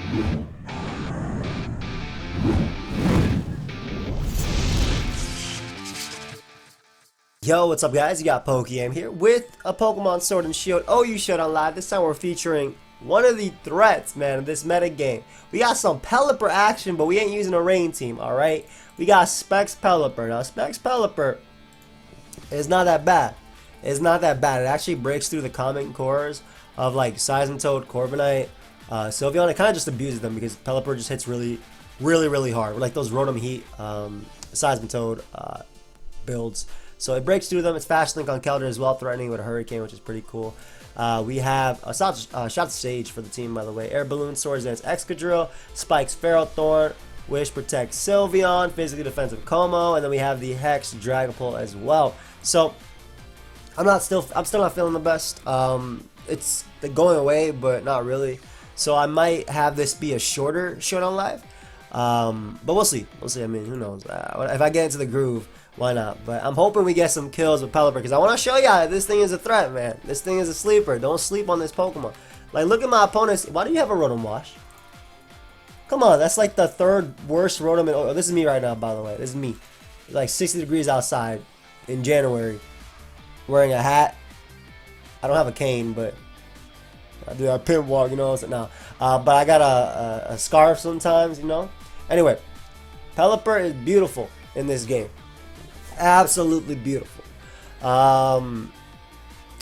Yo, what's up guys? You got pokeaim here with a Pokemon Sword and Shield OU Showdown Live. This time we're featuring one of the threats, man, of this meta game. We got some Pelipper action, but we ain't using a rain team, alright? We got Specs Pelipper. Now, Specs Pelipper is not that bad. It's not that bad. It actually breaks through the common cores of like Seismitoad, Corviknight, Sylveon. It kind of just abuses them because Pelipper just hits really hard. Like those Rotom Heat Seismitoad builds. So it breaks through them. It's Fast Link on Keldor as well, threatening with a Hurricane, which is pretty cool. We have a Shot Sage for the team, by the way. Air Balloon, Swords Dance, Excadrill, Spikes, Ferrothorn, Wish, Protect, Sylveon, Physically Defensive Como, and then we have the Hex, Dragapult as well. So I'm still not feeling the best. It's going away, but not really. So I might have this be a shorter Showdown Live, but we'll see. We'll see. I mean, who knows? If I get into the groove, why not? But I'm hoping we get some kills with Pelipper because I want to show y'all this thing is a threat, man. This thing is a sleeper. Don't sleep on this Pokemon. Like, look at my opponents. Why do you have a Rotom Wash? Come on, that's like the third worst Rotom. Oh, this is me right now, by the way. This is me. It's like 60 degrees outside in January, wearing a hat. I don't have a cane, but I do a pimp walk, you know. So no, but I got a scarf sometimes, you know. Anyway, Pelipper is beautiful in this game. Absolutely beautiful.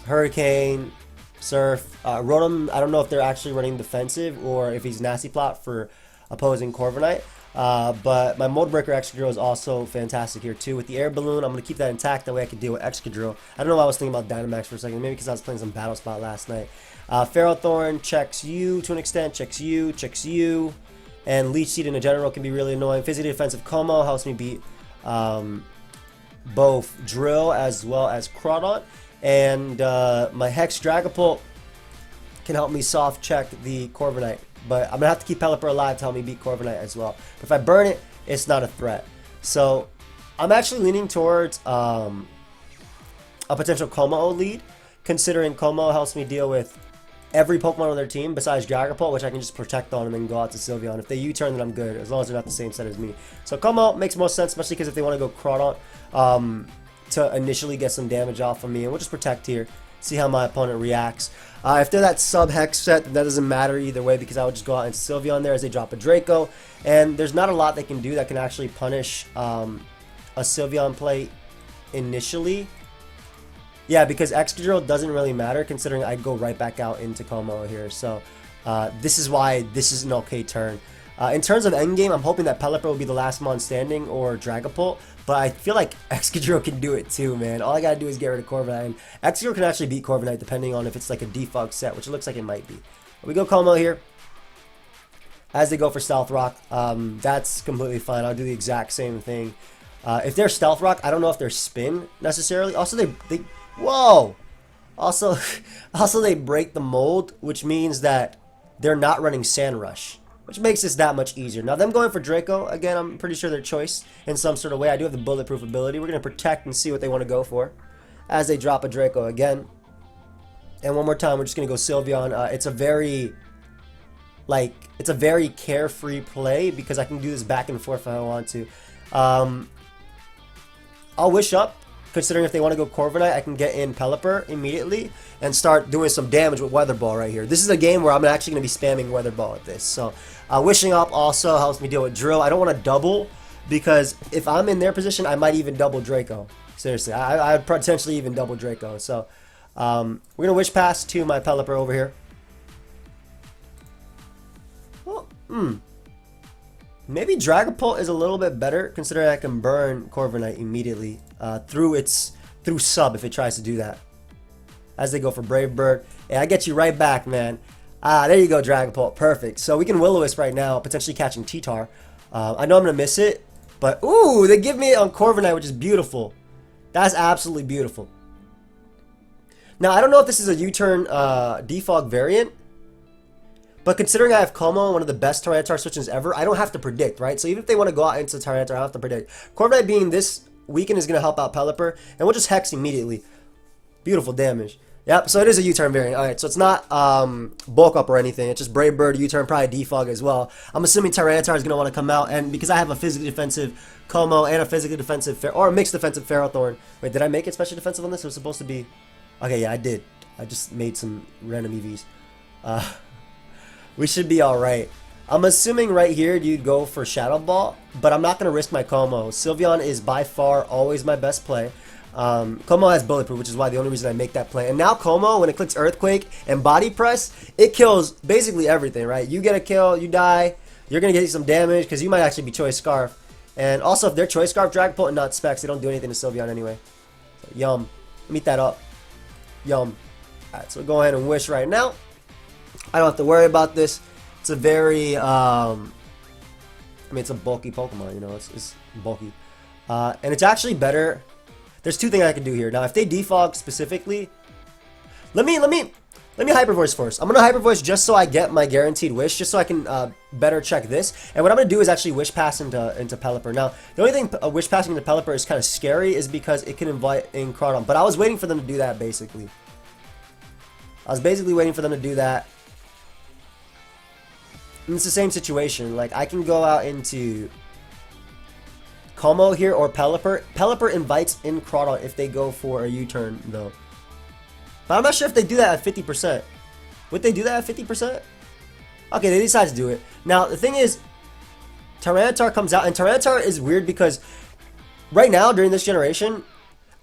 Hurricane, Surf, Rotom. I don't know if they're actually running defensive or if he's nasty plot for opposing Corviknight. But my Mold Breaker Excadrill is also fantastic here too. With the Air Balloon, I'm going to keep that intact. That way I can deal with Excadrill. I don't know why I was thinking about Dynamax for a second. Maybe because I was playing some Battle Spot last night. Ferrothorn checks you to an extent. Checks you. And Leech Seed in general can be really annoying. Physically Defensive Como helps me beat both Drill as well as Crawdon. And my Hex Dragapult can help me soft check the Corviknight. But I'm going to have to keep Pelipper alive to help me beat Corviknight as well. But if I burn it, it's not a threat. So I'm actually leaning towards a potential Como lead, considering Como helps me deal with every Pokemon on their team besides Dragapult, which I can just protect on and then go out to Sylveon. If they U-turn, then I'm good, as long as they're not the same set as me. So Como makes most sense, especially because if they want to go Crawdon to initially get some damage off of me, and we'll just protect here, see how my opponent reacts. If they're that sub-Hex set, then that doesn't matter either way because I would just go out and Sylveon there as they drop a Draco. And there's not a lot they can do that can actually punish a Sylveon play initially. Yeah, because Excadrill doesn't really matter considering I'd go right back out into Como here. So this is why this is an okay turn. In terms of endgame, I'm hoping that Pelipper will be the last mon standing or Dragapult. But I feel like Excadrill can do it too, man. All I gotta do is get rid of Corviknight. And Excadrill can actually beat Corviknight depending on if it's like a default set, which it looks like it might be. We go Como here. As they go for Stealth Rock, that's completely fine. I'll do the exact same thing. If they're Stealth Rock, I don't know if they're Spin necessarily. Also, they whoa! Also, they break the mold, which means that they're not running Sand Rush, which makes this that much easier. Now, them going for Draco, again, I'm pretty sure their choice in some sort of way. I do have the bulletproof ability. We're going to protect and see what they want to go for as they drop a Draco again. And one more time, we're just going to go Sylveon. It's a very carefree play because I can do this back and forth if I want to. I'll Wish Up. Considering if they want to go Corviknight, I can get in Pelipper immediately and start doing some damage with Weather Ball right here. This is a game where I'm actually going to be spamming Weather Ball with this. So Wishing Up also helps me deal with Drill. I don't want to double because if I'm in their position, I might even double Draco. Seriously, I'd potentially even double Draco. So we're going to Wish Pass to my Pelipper over here. Well, maybe Dragapult is a little bit better considering I can burn Corviknight immediately through sub if it tries to do that. As they go for Brave Bird. Yeah, I get you right back, man. There you go, Dragapult. Perfect. So we can Will-O-Wisp right now, potentially catching T-Tar. I know I'm going to miss it, but ooh, they give me it on Corviknight, which is beautiful. That's absolutely beautiful. Now, I don't know if this is a U-turn default variant, but considering I have Como, one of the best Tyranitar switches ever, I don't have to predict, right? So even if they want to go out into Tyranitar, I don't have to predict. Corviknight being this weakened is going to help out Pelipper, and we'll just Hex immediately. Beautiful damage. Yep, so it is a U-turn variant. Alright, so it's not bulk up or anything. It's just Brave Bird, U-turn, probably defog as well. I'm assuming Tyranitar is going to want to come out, and because I have a physically defensive Como and a physically defensive, or a mixed defensive Ferrothorn. Wait, did I make it special defensive on this? It was supposed to be... Okay, yeah, I did. I just made some random EVs. We should be alright. I'm assuming right here you'd go for Shadow Ball, but I'm not going to risk my Como. Sylveon is by far always my best play. Como has Bulletproof, which is why the only reason I make that play. And now Como, when it clicks Earthquake and Body Press, it kills basically everything, right? You get a kill, you die, you're going to get some damage because you might actually be Choice Scarf. And also, if they're Choice Scarf, Dragapult, and not Specs, they don't do anything to Sylveon anyway. So, yum. Meet that up. Yum. Alright, so we'll go ahead and Wish right now. I don't have to worry about this. It's a very, I mean, it's a bulky Pokemon, you know, it's bulky. And it's actually better. There's two things I can do here. Now, if they defog specifically, let me Hyper Voice first. I'm gonna Hyper Voice just so I get my guaranteed Wish, just so I can better check this. And what I'm gonna do is actually Wish Pass into Pelipper. Now, the only thing Wish Passing into Pelipper is kind of scary is because it can invite in Crawdon. But I was waiting for them to do that basically. I was basically waiting for them to do that. And it's the same situation. Like, I can go out into Como here or Pelipper. Pelipper invites in Crawdon if they go for a U-turn, though. But I'm not sure if they do that at 50%. Would they do that at 50%? Okay, they decide to do it. Now, the thing is, Tyranitar comes out, and Tyranitar is weird because right now, during this generation,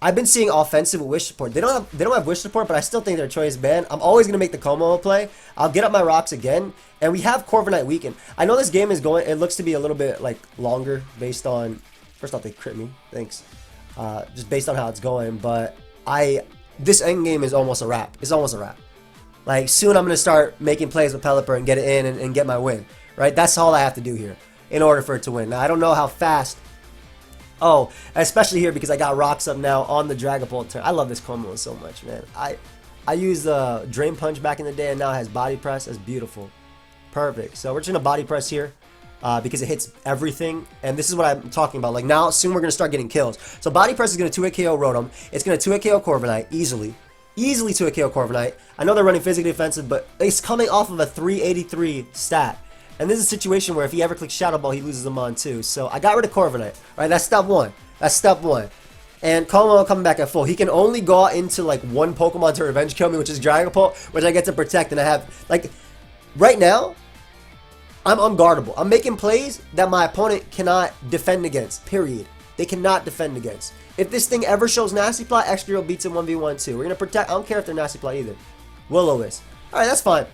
I've been seeing offensive Wish support. They don't have Wish support, but I still think they're Choice Band. I'm always going to make the Como play. I'll get up my rocks again. And we have Corviknight Weaken. I know this game is going, it looks to be a little bit like longer based on, first off they crit me, thanks. Just based on how it's going, but this end game is almost a wrap. It's almost a wrap. Like, soon I'm going to start making plays with Pelipper and get it in and get my win. Right? That's all I have to do here in order for it to win. Now, I don't know how fast. Oh, especially here because I got rocks up now on the Dragapult turn. I love this Como so much, man. I used the Drain Punch back in the day and now it has Body Press. That's beautiful. Perfect. So we're just going to Body Press here because it hits everything. And this is what I'm talking about. Like, now, soon we're going to start getting kills. So Body Press is going to 2-hit KO Rotom. It's going to 2-hit KO Corviknight easily. Easily 2-hit KO Corviknight. I know they're running physically defensive, but it's coming off of a 383 stat. And this is a situation where if he ever clicks Shadow Ball, he loses them on too. So I got rid of Corviknight. Right, that's step one. That's step one. And Como coming back at full. He can only go out into like one Pokemon to revenge kill me, which is Dragapult, which I get to protect. And I have, like, right now, I'm unguardable. I'm making plays that my opponent cannot defend against, period. They cannot defend against. If this thing ever shows Nasty Plot, Excadrill beats him 1v1 too. We're going to protect. I don't care if they're Nasty Plot either. Will-O-Wisp. Alright, that's fine.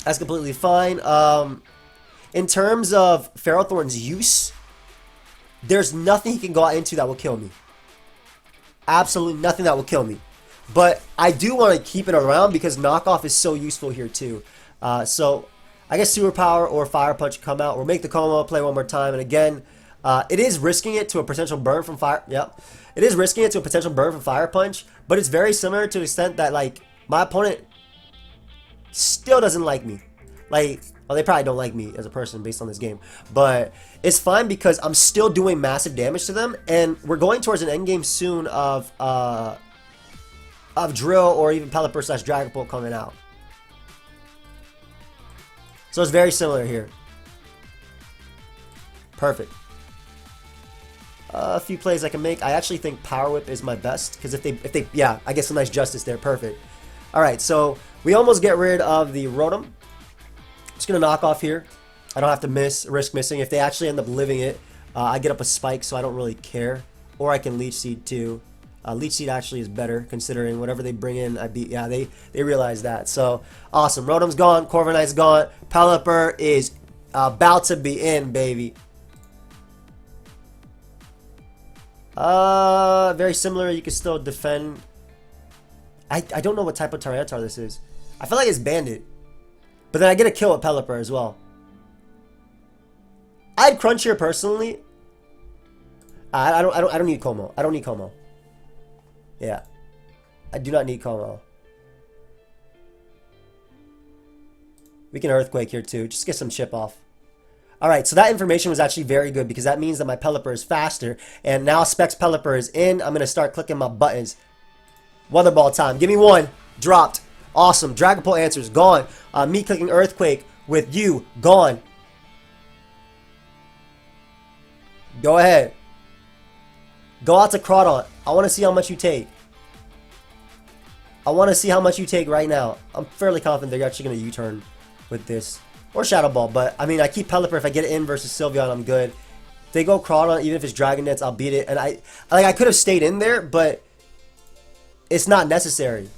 That's completely fine. In terms of Ferrothorn's use, there's nothing he can go out into that will kill me. Absolutely nothing that will kill me. But I do want to keep it around because knockoff is so useful here too. So I guess Superpower or Fire Punch come out. We'll make the Como play one more time. And again, it is risking it to a potential burn from Fire. Yep. It is risking it to a potential burn from Fire Punch. But it's very similar to the extent that, like, my opponent still doesn't like me. Like, well, they probably don't like me as a person based on this game. But it's fine because I'm still doing massive damage to them. And we're going towards an endgame soon of Drill or even Pelipper / Dragapult coming out. So it's very similar here. Perfect. A few plays I can make. I actually think Power Whip is my best because if they, yeah, I get some nice justice there. Perfect. All right, so we almost get rid of the Rotom. Just gonna knock off here. I don't have to risk missing. If they actually end up living it, I get up a Spike, so I don't really care. Or I can Leech Seed too. Leech Seed actually is better considering whatever they bring in. Yeah, they realize that. So awesome. Rotom's gone. Corviknight's gone. Pelipper is about to be in, baby. Very similar. You can still defend. I don't know what type of Tyranitar this is. I feel like it's Bandit. But then I get a kill with Pelipper as well. I'd Crunch here personally. I don't need Como. I don't need Como. Yeah. I do not need Como. We can Earthquake here too. Just get some chip off. Alright, so that information was actually very good because that means that my Pelipper is faster. And now Specs Pelipper is in. I'm going to start clicking my buttons. Weather Ball time. Give me one. Dropped. Awesome. Dragapult answers. Gone. Me clicking Earthquake with you. Gone. Go ahead. Go out to Crawdaunt. I want to see how much you take. I want to see how much you take right now. I'm fairly confident they're actually going to U-turn with this. Or Shadow Ball. But, I mean, I keep Pelipper. If I get it in versus Sylveon, I'm good. If they go Crawdaunt, even if it's Dragon Dance, I'll beat it. And I could have stayed in there, but it's not necessary.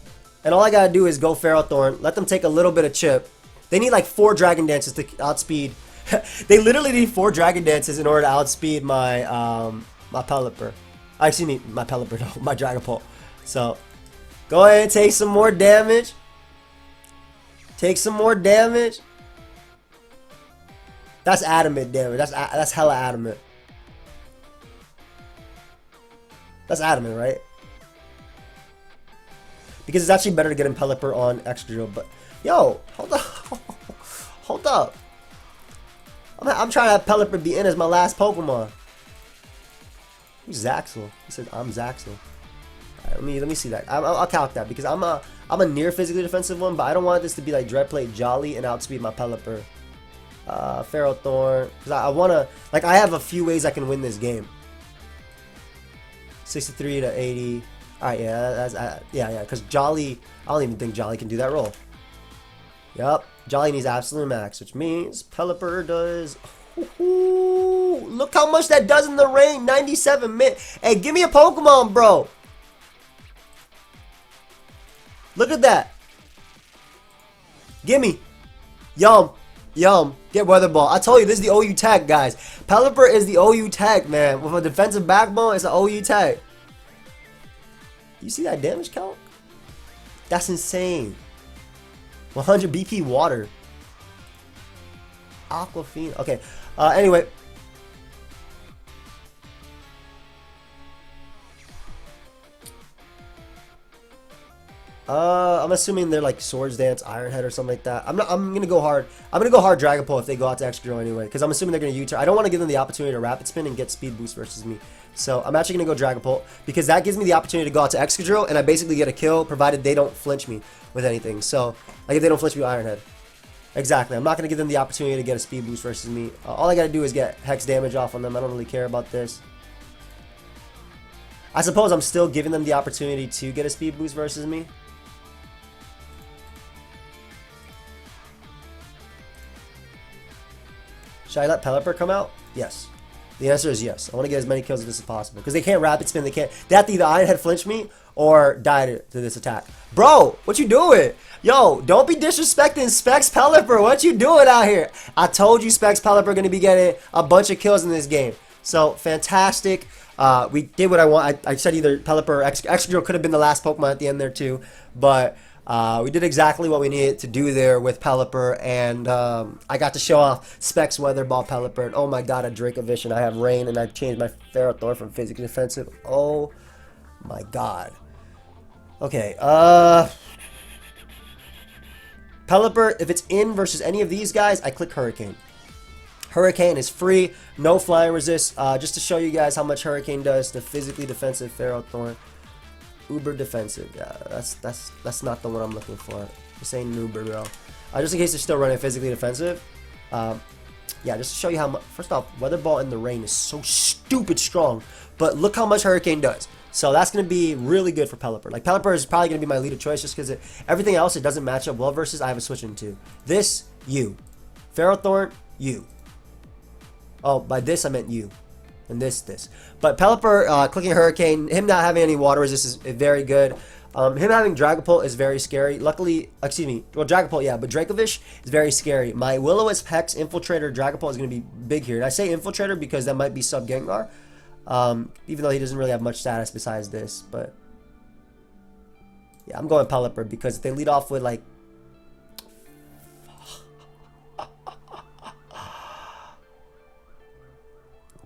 And all I got to do is go Ferrothorn. Let them take a little bit of chip. They need like 4 Dragon Dances to outspeed. They literally need 4 Dragon Dances in order to outspeed my my Pelipper. Excuse me, my Pelipper, no, my Dragapult. So, go ahead and take some more damage. Take some more damage. That's adamant damage. That's hella adamant. That's adamant, right? Because it's actually better to get in Pelipper on Excadrill, but yo, hold up. Hold up. I'm trying to have Pelipper be in as my last Pokemon. Who's Zaxel? He said I'm Zaxel. Alright, let me see that. I'll calc that because I'm a near physically defensive one, but I don't want this to be like Dreadplate Jolly and outspeed my Pelipper. Ferrothorn, because I wanna, like, I have a few ways I can win this game. 63 to 80. Alright, yeah, yeah, because Jolly, I don't even think Jolly can do that roll. Yup, Jolly needs absolute max, which means Pelipper does. Ooh, look how much that does in the rain. 97 min. Hey, give me a Pokemon, bro. Look at that. Gimme. Yum. Yum. Get Weather Ball. I told you, this is the OU tag, guys. Pelipper is the OU tag, man. With a defensive backbone, it's an OU tag. You see that damage count? That's insane. 100 BP water. Aquafina. Okay. Anyway. I'm assuming they're like Swords Dance, Iron Head, or something like that. I'm gonna go hard. I'm gonna go hard Dragapult if they go out to Excadrill anyway, because I'm assuming they're gonna U-turn. I don't want to give them the opportunity to Rapid Spin and get Speed Boost versus me. So I'm actually gonna go Dragapult because that gives me the opportunity to go out to Excadrill and I basically get a kill provided they don't flinch me with anything. So like if they don't flinch me with Iron Head. Exactly. I'm not gonna give them the opportunity to get a Speed Boost versus me. All I gotta do is get Hex damage off on them. I don't really care about this. I suppose I'm still giving them the opportunity to get a Speed Boost versus me. Should I let Pelipper come out? Yes. The answer is yes. I want to get as many kills as this as possible. Because they can't Rapid Spin. They have to either Iron Head flinch me or die to this attack. Bro, what you doing? Yo, don't be disrespecting Specs Pelipper. What you doing out here? I told you Specs Pelipper going to be getting a bunch of kills in this game. So, fantastic. We did what I want. I said either Pelipper or Excadrill could have been the last Pokemon at the end there too. But we did exactly what we needed to do there with Pelipper, and I got to show off Specs Weather Ball Pelipper, and oh my god, a Dracovish, and I have Rain, and I've changed my Ferrothorn from physically defensive. Oh my god. Okay, Pelipper, if it's in versus any of these guys, I click Hurricane. Hurricane is free, no flying resist, just to show you guys how much Hurricane does to physically defensive Ferrothorn. Uber defensive, yeah, that's not the one I'm looking for. This ain't Uber, bro. Just in case they're still running physically defensive, yeah, just to show you how much. First off, Weather Ball in the rain is so stupid strong, but look how much Hurricane does. So that's gonna be really good for Pelipper. Like Pelipper is probably gonna be my lead of choice just because everything else it doesn't match up well versus. I have a switch into this you, Ferrothorn you. Oh, by this I meant you. And this. But Pelipper, clicking Hurricane, him not having any water resist is very good. Him having Dragapult is very scary. Luckily, excuse me, well, Dragapult, yeah, but Dracovish is very scary. My Will-O-Wisp, Hex, Infiltrator, Dragapult is going to be big here. And I say Infiltrator because that might be sub Gengar, even though he doesn't really have much status besides this. But, yeah, I'm going Pelipper because if they lead off with, like,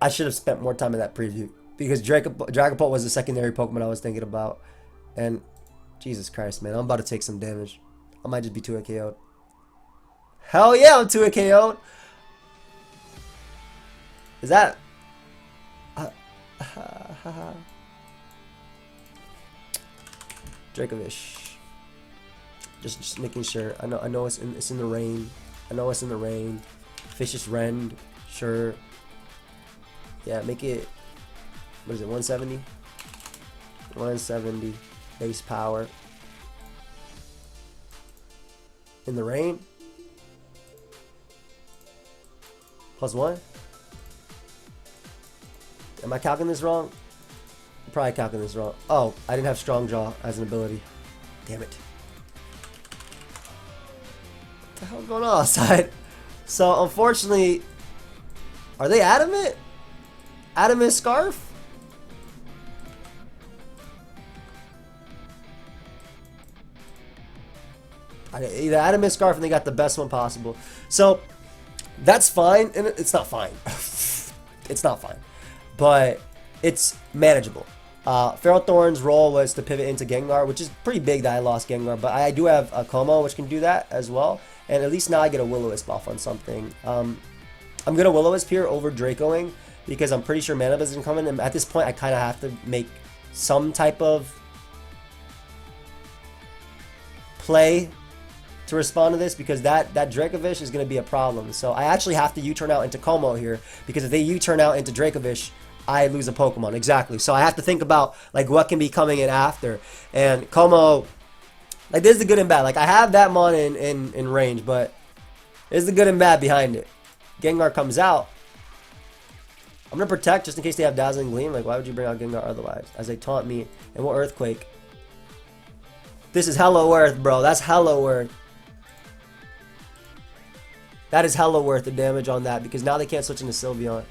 I should have spent more time in that preview because Dragapult was the secondary Pokemon I was thinking about. And Jesus Christ, man, I'm about to take some damage. I might just be 2-hit KO'd. Hell yeah, I'm 2-hit KO'd. Is that... Dracovish. Just making sure. I know it's in the rain. I know it's in the rain. Fish just rend. Sure. Yeah, make it. What is it? 170. 170 base power. In the rain. +1. Am I calculating this wrong? I'm probably calculating this wrong. Oh, I didn't have strong jaw as an ability. Damn it. What the hell's going on outside? So unfortunately, are they adamant? Adamant scarf? Either adamant scarf and they got the best one possible. So that's fine, and it's not fine. It's not fine, but it's manageable. Feral Thorn's role was to pivot into Gengar, which is pretty big that I lost Gengar, but I do have a Como, which can do that as well. And at least now I get a Will-O-Wisp off on something. I'm going to Will-O-Wisp here over Dracoing because I'm pretty sure Mana Buzz isn't coming. And at this point, I kind of have to make some type of play to respond to this because that Dracovish is going to be a problem. So I actually have to U-turn out into Como here because if they U-turn out into Dracovish, I lose a Pokemon. Exactly. So I have to think about like what can be coming in after. And Como, like this is the good and bad. Like I have that mon in range, but this is the good and bad behind it. Gengar comes out. I'm going to protect just in case they have Dazzling Gleam. Like why would you bring out Gengar otherwise? As they taunt me. And what Earthquake? This is Hello Earth, bro. That's Hello Earth. That is hella worth the damage on that because now they can't switch into Sylveon.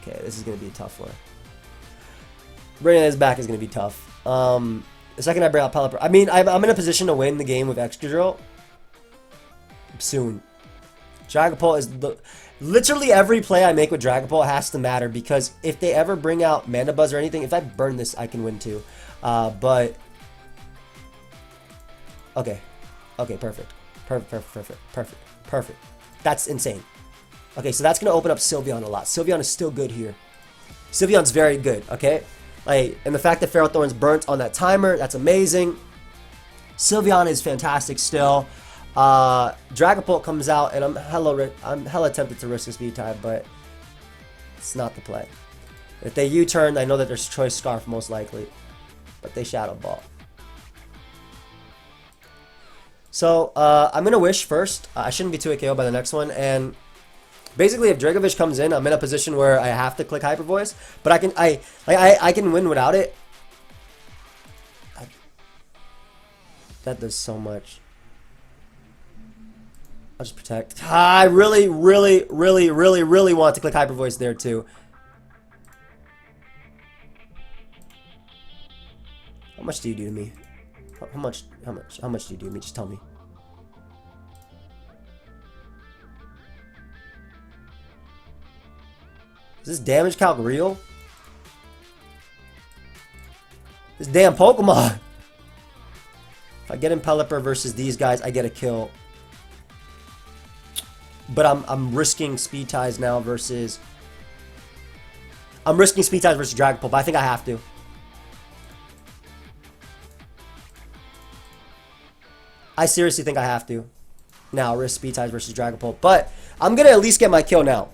Okay, this is going to be a tough one. Bringing this back is going to be tough. The second I bring out Pelipper. I mean, I'm in a position to win the game with Excadrill. Soon. Dragapult is the... Literally every play I make with Dragapult has to matter because if they ever bring out Mana Buzz or anything, if I burn this, I can win too. But... Okay. Okay, perfect. Perfect. That's insane. Okay, so that's going to open up Sylveon a lot. Sylveon is still good here. Sylveon's very good, okay? Like, and the fact that Feral Thorn's burnt on that timer, that's amazing. Sylveon is fantastic still. Dragapult comes out, and I'm hella tempted to risk a speed type, but it's not the play. If they U-turn, I know that there's Choice Scarf most likely, but they Shadow Ball. So, I'm going to Wish first. I shouldn't be 2 KO by the next one. And basically, if Dracovish comes in, I'm in a position where I have to click Hyper Voice. But I can win without it. That does so much. I'll just protect. I really want to click Hyper Voice there too. How much do you do to me? How much do you do to me? Just tell me. Is this damage calc real? This damn Pokemon! If I get in Pelipper versus these guys, I get a kill. But I'm risking Speed Ties now versus... I'm risking Speed Ties versus Dragapult, but I think I have to. I seriously think I have to. Now, risk Speed Ties versus Dragapult. But I'm going to at least get my kill now.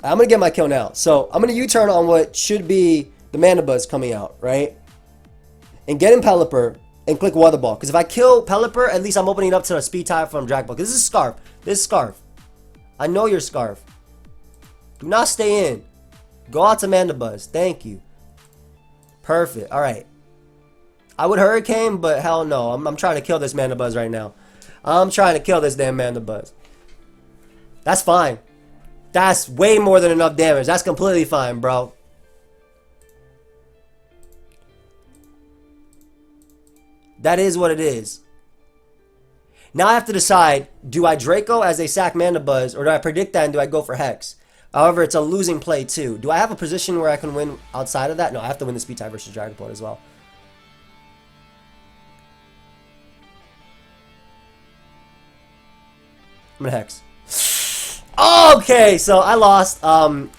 I'm going to get my kill now. So, I'm going to U-turn on what should be the Mana Buzz coming out, right? And get in Pelipper and click Weather Ball. Because if I kill Pelipper, at least I'm opening up to a Speed Tie from Dragapult. Because this is Scarf. This is Scarf. I know you're Scarf. Do not stay in. Go out to Mana Buzz. Thank you. Perfect. Alright. I would Hurricane, but hell no. I'm trying to kill this Mana Buzz right now. I'm trying to kill this damn Mana Buzz. That's fine. That's way more than enough damage. That's completely fine, bro. That is what it is. Now I have to decide, do I Draco as they sack Mana Buzz, or do I predict that and do I go for Hex? However, it's a losing play too. Do I have a position where I can win outside of that? No, I have to win the Speed Tie versus Dragapult as well. I'm gonna Hex. Okay, so I lost.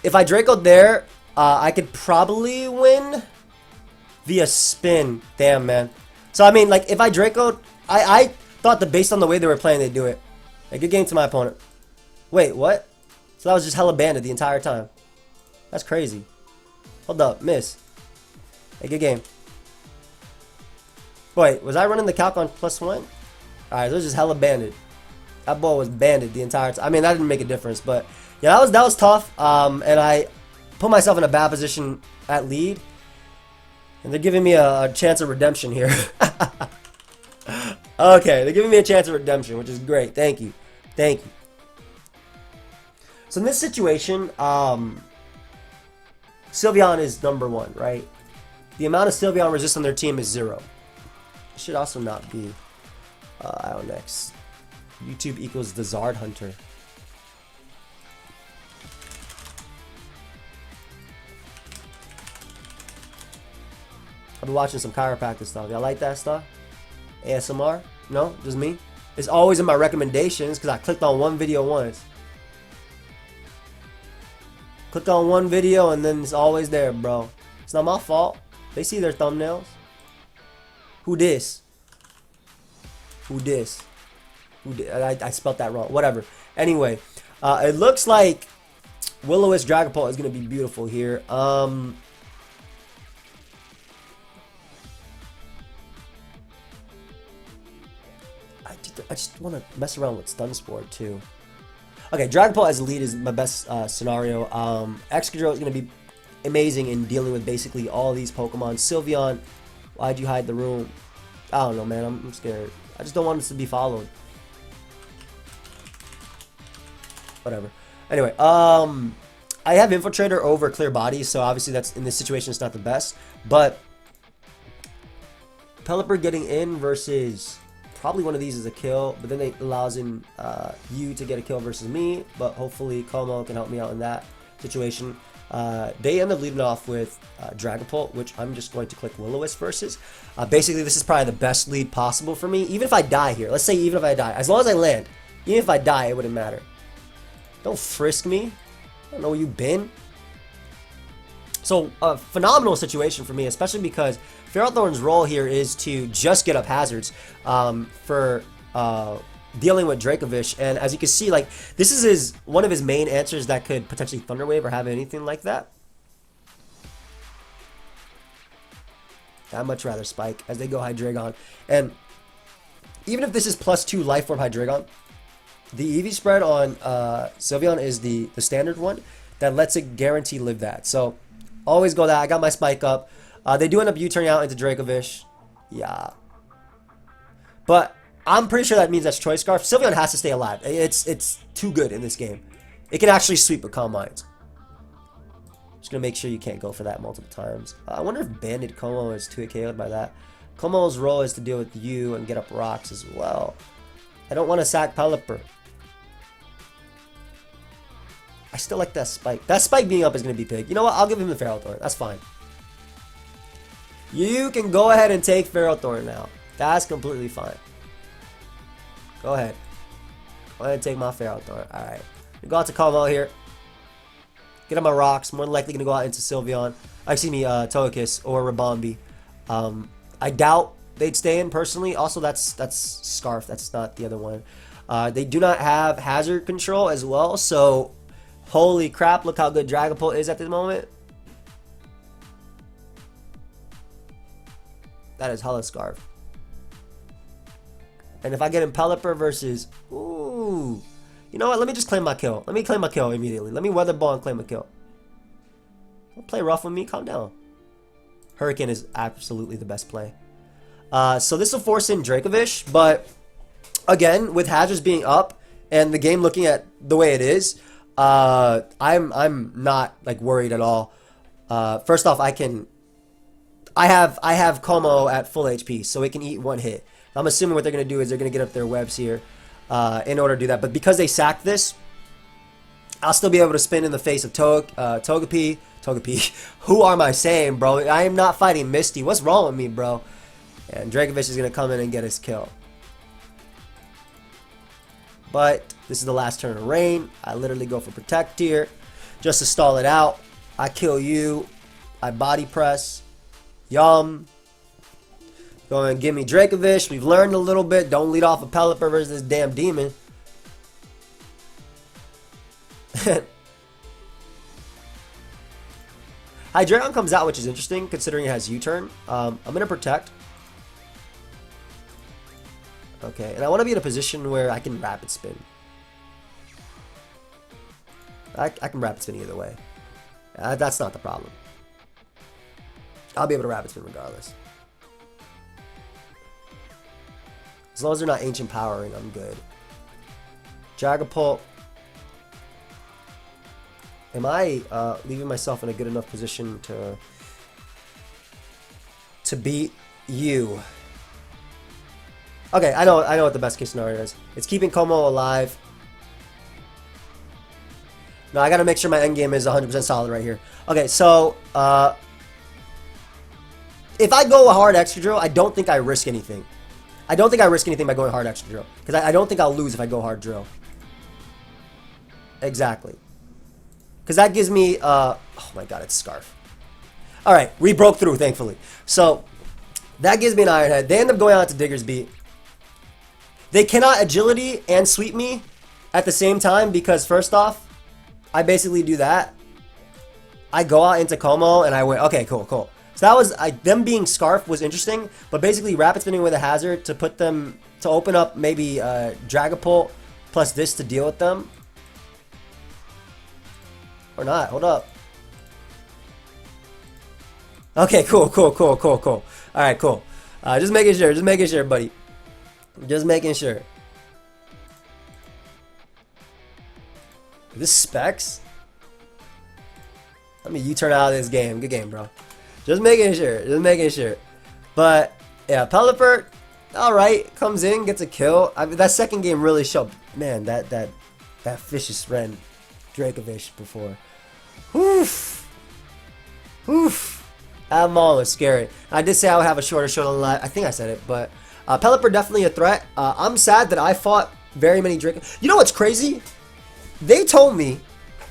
If I Draco'd there, I could probably win. via spin. Damn, man. So, I mean, like, if I Draco'd, I thought that based on the way they were playing, they'd do it. A good game to my opponent. Wait, what? So that was just hella banded the entire time. That's crazy. Hold up, miss. A good game. Wait, was I running the calc on +1? Alright, so it was just hella banded. That ball was banded the entire time. I mean, that didn't make a difference, but yeah, that was tough. And I put myself in a bad position at lead. And they're giving me a chance of redemption here. Okay, they're giving me a chance of redemption, which is great. Thank you. Thank you. So in this situation, Sylveon is #1, right? The amount of Sylveon resist on their team is 0. It should also not be Ionex. YouTube equals the Zard Hunter. I've been watching some chiropractic stuff. Y'all like that stuff? ASMR? No? Just me? It's always in my recommendations because I clicked on one video once. Clicked on one video and then it's always there, bro. It's not my fault. They see their thumbnails. Who dis? Who dis? I spelled that wrong. Whatever. Anyway, it looks like Will-O-Wisp Dragapult is going to be beautiful here. I just want to mess around with Stun Spore too. Okay, Dragapult as a lead is my best scenario. Excadrill is going to be amazing in dealing with basically all these Pokemon. Sylveon, why'd you hide the room? I don't know, man. I'm scared. I just don't want this to be followed. Whatever. Anyway, I have Infiltrator over Clear Body, so obviously that's in this situation it's not the best. But Pelipper getting in versus probably one of these is a kill, but then it allows in you to get a kill versus me. But hopefully Como can help me out in that situation. They end up leading off with Dragapult, which I'm just going to click Will-O-Wisp versus. Basically, this is probably the best lead possible for me. Even if I die here, let's say even if I die, as long as I land, even if I die, it wouldn't matter. Don't frisk me. I don't know where you've been. So, a phenomenal situation for me, especially because Ferrothorn's role here is to just get up hazards for dealing with Dracovish. And as you can see, like, this is one of his main answers that could potentially Thunder Wave or have anything like that. I'd much rather Spike as they go Hydreigon. And even if this is +2 Life Orb Hydreigon, the EV spread on Sylveon is the standard one that lets it guarantee live that. So always go that. I got my Spike up. They do end up U-turning out into Dracovish. Yeah. But I'm pretty sure that means that's Choice Scarf. Sylveon has to stay alive. It's too good in this game. It can actually sweep with Calm Minds. Just gonna make sure you can't go for that multiple times. I wonder if Banded Como is 2 KO'd by that. Como's role is to deal with you and get up rocks as well. I don't want to sack Pelipper. I still like that Spike. That Spike being up is going to be big. You know what? I'll give him the Ferrothorn. That's fine. You can go ahead and take Ferrothorn now. That's completely fine. Go ahead. Go ahead and take my Ferrothorn. Alright. Go out to Como here. Get on my rocks. More than likely going to go out into Sylveon. Excuse me, Togekiss or Rabombi. I doubt they'd stay in personally. Also, that's Scarf. That's not the other one. They do not have hazard control as well. So, holy crap! Look how good Dragapult is at the moment. That is hella Scarf. And if I get in Pelipper versus, ooh, you know what? Let me just claim my kill. Let me claim my kill immediately. Let me Weather Ball and claim a kill. Don't play rough with me. Calm down. Hurricane is absolutely the best play. So this will force in Dracovish, but again, with hazards being up and the game looking at the way it is, I'm not like worried at all. First off, I have Como at full HP, so it can eat one hit. I'm assuming what they're gonna do is they're gonna get up their webs here in order to do that. But because they sacked this, I'll still be able to spin in the face of Togepi. Who am I saying, bro? I am not fighting Misty. What's wrong with me, bro? And Dracovish is going to come in and get his kill. But this is the last turn of Rain. I literally go for Protect here just to stall it out. I kill you. I body press. Yum. Go and give me Dracovish. We've learned a little bit. Don't lead off a Pelipper versus this damn demon. Hydreigon comes out, which is interesting considering it has U-turn. I'm going to protect. Okay, and I want to be in a position where I can rapid spin. I can rapid spin either way. That's not the problem. I'll be able to rapid spin regardless. As long as they're not ancient powering, I'm good. Dragapult. Am I leaving myself in a good enough position to beat you? Okay, I know what the best case scenario is. It's keeping Como alive. No, I gotta make sure my endgame is 100% solid right here. Okay, so if I go a hard extra drill, I don't think I risk anything. I don't think I risk anything by going hard extra drill. Because I don't think I'll lose if I go hard drill. Exactly. Because that gives me, oh my god, it's Scarf. Alright, we broke through, thankfully. So, that gives me an Iron Head. They end up going out to Digger's Beat. They cannot agility and sweep me at the same time because, first off, I basically do that. I go out into Como and I win. Okay, cool, cool. So that was, them being Scarf was interesting, but basically rapid spinning with a hazard to put them, to open up maybe Dragapult plus this to deal with them. Or not, hold up. Okay, cool, cool, cool, cool, cool. Alright, cool. Just making sure, buddy. Just making sure. Is this Specs? Let me U-turn out of this game. Good game, bro. Just making sure. But, yeah, Pelipper, alright, comes in, gets a kill. I mean, that second game really showed, man, that vicious ran Dracovish before. Oof. Oof. That maul was scary. I did say I would have a shorter Showdown live. I think I said it, but Pelipper definitely a threat. I'm sad that I fought very many Draco. You know what's crazy? They told me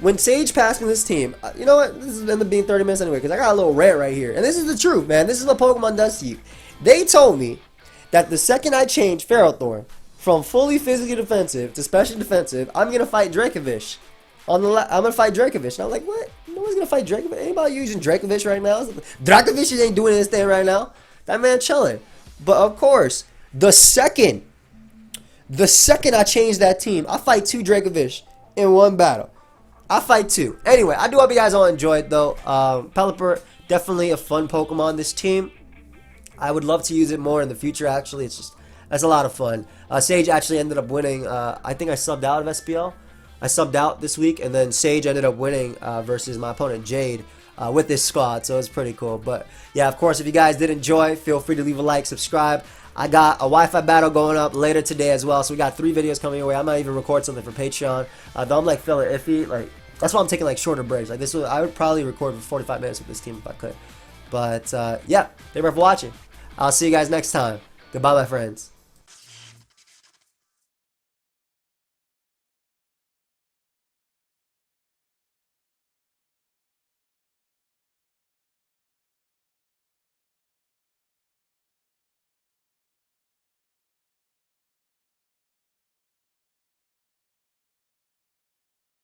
when Sage passed me this team, you know what? This is end up being 30 minutes anyway because I got a little rant right here. And this is the truth, man. This is what Pokemon does to you. They told me that the second I change Ferrothorn from fully physically defensive to special defensive, I'm going to fight Dracovish. I'm going to fight Dracovish. And I'm like, what? No one's going to fight Dracovish? Anybody using Dracovish right now? Dracovish ain't doing this thing right now. That man chilling. But of course, the second I change that team, I fight 2 Dracovish in one battle. I fight 2. Anyway, I do hope you guys all enjoyed though. Pelipper, definitely a fun Pokemon, this team. I would love to use it more in the future actually. It's just, that's a lot of fun. Sage actually ended up winning. I think I subbed out of SPL. I subbed out this week and then Sage ended up winning versus my opponent Jade with this squad. So it was pretty cool. But yeah, of course, if you guys did enjoy, feel free to leave a like, subscribe. I got a Wi-Fi battle going up later today as well, so we got 3 videos coming your way. I might even record something for Patreon. Though I'm like feeling iffy, like that's why I'm taking like shorter breaks. Like this, I would probably record for 45 minutes with this team if I could. But yeah, thank you for watching. I'll see you guys next time. Goodbye, my friends.